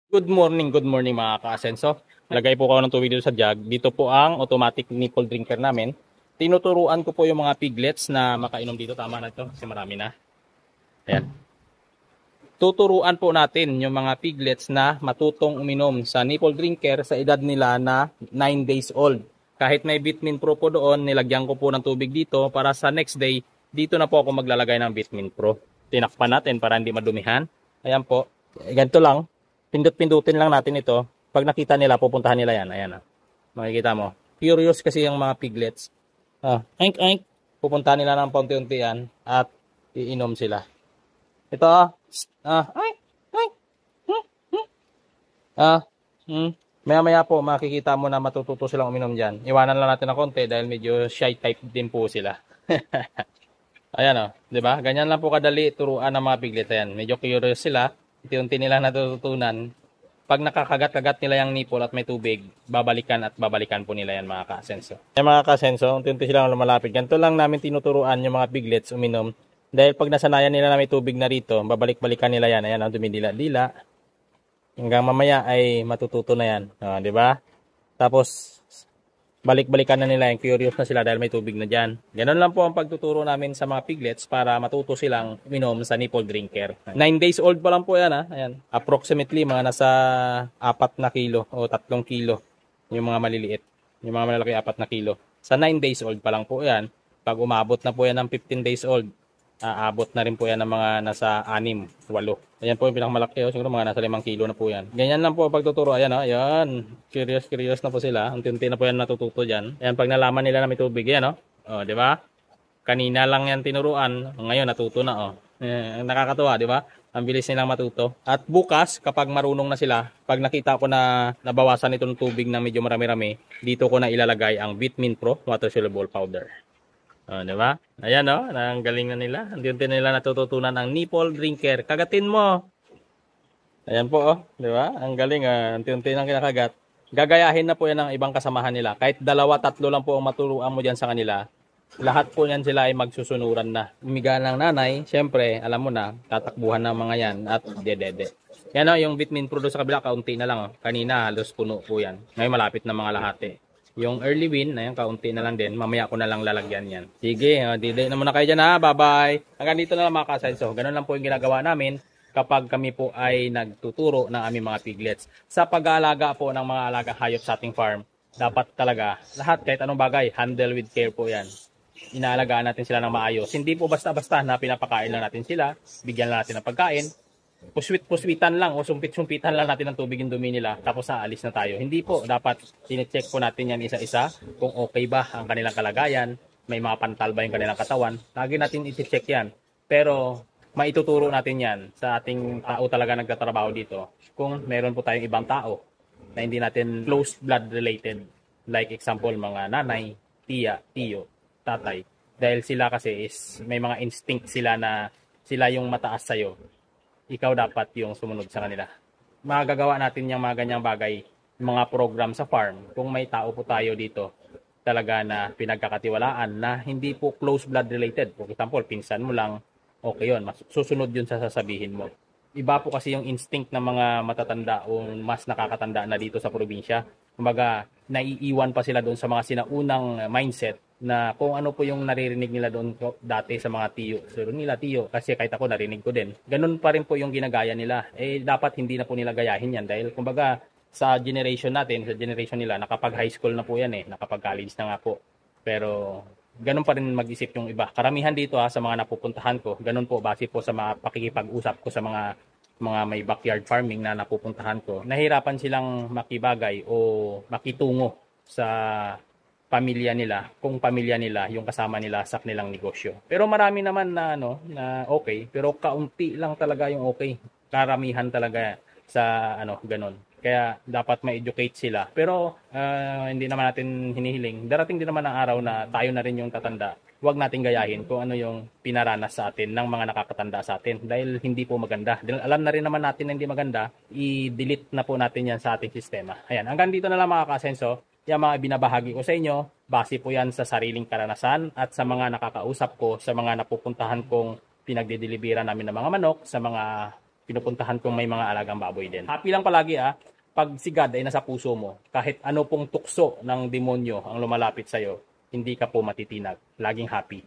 Good morning mga ka-asenso. Lagay po ako ng tubig dito sa jug. Dito po ang automatic nipple drinker namin. Tinuturuan ko po yung mga piglets na makainom dito. Tama na ito kasi marami na. Ayan. Tuturuan po natin yung mga piglets na matutong uminom sa nipple drinker sa edad nila na 9 days old. Kahit may Vitamin Pro po doon, nilagyan ko po ng tubig dito para sa next day, dito na po ako maglalagay ng Vitamin Pro. Tinakpan natin para hindi madumihan. Ayan po. Ganito lang. Pindut-pindutin lang natin ito. Pag nakita nila, pupuntahan nila yan. Ayan. Makikita mo. Curious kasi yung mga piglets. Oink, oink. Pupuntahan nila ng paunti-unti yan at iinom sila. Ito, oink, oink. Maya-maya po, makikita mo na matututo silang uminom dyan. Iwanan lang natin ng konti dahil medyo shy type din po sila. Ayan, di ba? Ganyan lang po kadali turuan ng mga piglet. Ayan, medyo curious sila. Unti-unti nila natututunan. Pag nakakagat-kagat nila yung nipple at may tubig, babalikan at babalikan po nila yan mga ka-asenso. Yan mga ka-asenso, unti-unti silang lumalapit. Ganito lang namin tinuturuan yung mga piglets uminom. Dahil pag nasanayan nila na may tubig na rito, babalik-balikan nila yan. Ayan, dumidila-dila. Hanggang mamaya ay matututo na yan. Di ba? Tapos, balik-balikan na nila yung curious na sila dahil may tubig na dyan. Ganon lang po ang pagtuturo namin sa mga piglets para matuto silang uminom sa nipple drinker. 9 days old pa lang po yan. Ayan. Approximately mga nasa 4 na kilo o 3 kilo yung mga maliliit. Yung mga malalaki 4 na kilo. Sa 9 days old pa lang po yan. Pag umabot na po yan ng 15 days old, aabot na rin po yan ng mga nasa 6, 8. Ayan po yung pinakamalaki. Siguro mga nasa 5 kilo na po yan. Ganyan lang po pagtuturo. Ayan, ayan. Curious na po sila. Unti-unti na po yan natututo dyan. Ayan, pag nalaman nila na may tubig, yan, di ba? Kanina lang yan tinuruan. Ngayon, natuto na, nakakatuwa, di ba? Ang bilis nilang matuto. At bukas, kapag marunong na sila, pag nakita ko na nabawasan itong tubig na medyo marami-rami, dito ko na ilalagay ang Vitamin Pro Water Soluble Powder. Di ba? Ayan, ang galing na nila. Unti-unti nila natututunan ang nipple drinker. Kagatin mo. Ayan po, di ba? Ang galing, unti-unti nang kinakagat. Gagayahin na po yan ng ibang kasamahan nila. Kahit 2, 3 lang po ang maturuan mo dyan sa kanila, lahat po yan sila ay magsusunuran na. Umiga ng nanay, syempre, alam mo na, tatakbuhan ng mga yan at dedede. Yan yung Vitamin Pro sa kabila, kaunti na lang. Kanina, halos puno po yan. Ngayon malapit na mga lahati. Yung early win, ayan, kaunti na lang din. Mamaya ko na lang lalagyan yan. Sige, delay na muna kayo dyan ha. Bye-bye. Hanggang dito na lang mga ka-asenso. Ganun lang po yung ginagawa namin kapag kami po ay nagtuturo ng aming mga piglets. Sa pag-aalaga po ng mga alaga hayop sa ating farm, dapat talaga lahat, kahit anong bagay, handle with care po yan. Inaalagaan natin sila ng maayos. Hindi po basta-basta na pinapakain lang natin sila, bigyan lang natin ng pagkain, puswit-puswitan lang o sumpit-sumpitan lang natin ng tubig yung dumi nila tapos aalis na tayo. Hindi po, dapat tine-check po natin yan isa-isa kung okay ba ang kanilang kalagayan, may mga pantal ba yung kanilang katawan. Lagi natin i-check yan. Pero maituturo natin yan sa ating tao talaga nagtatrabaho dito kung meron po tayong ibang tao na hindi natin close blood related. Like example, mga nanay, tiya, tiyo, tatay. Dahil sila kasi is may mga instinct sila na sila yung mataas sa'yo. Ikaw dapat yung sumunod sa kanila. Magagawa natin yung mga ganyang bagay, mga program sa farm, kung may tao po tayo dito talaga na pinagkakatiwalaan na hindi po close blood related. For example, pinsan mo lang, okay yun, susunod yun sa sasabihin mo. Iba po kasi yung instinct ng mga matatanda o mas nakakatanda na dito sa probinsya. Kumbaga, naiiwan pa sila doon sa mga sinaunang mindset na kung ano po yung naririnig nila doon dati sa mga tiyo. So nila tiyo, kasi kahit ako narinig ko din. Ganun pa rin po yung ginagaya nila. Dapat hindi na po nila gayahin yan dahil kumbaga sa generation natin, sa generation nila, nakapag high school na po yan nakapag college na nga po. Pero ganun pa rin mag-isip yung iba. Karamihan dito sa mga napupuntahan ko, ganun po base po sa mga pakikipag-usap ko sa mga may backyard farming na napupuntahan ko. Nahirapan silang makibagay o makitungo sa pamilya nila, kung pamilya nila yung kasama nila sa kanilang negosyo. Pero marami naman na na okay, pero kaunti lang talaga yung okay. Karamihan talaga sa ganun. Kaya dapat ma-educate sila. Pero hindi naman natin hinihiling. Darating din naman ang araw na tayo na rin yung tatanda. Huwag nating gayahin kung ano yung pinaranas sa atin ng mga nakakatanda sa atin. Dahil hindi po maganda. Dahil alam na rin naman natin na hindi maganda, i-delete na po natin yan sa ating sistema. Ayan, hanggang dito na lang mga ka-asenso. Yung mga binabahagi ko sa inyo, base po yan sa sariling karanasan at sa mga nakakausap ko, sa mga napupuntahan kong pinagdideliveran namin ng mga manok, sa mga pinupuntahan kong may mga alagang baboy din. Happy lang palagi pag si God ay nasa puso mo, kahit ano pong tukso ng demonyo ang lumalapit sa'yo, hindi ka po matitinag. Laging happy.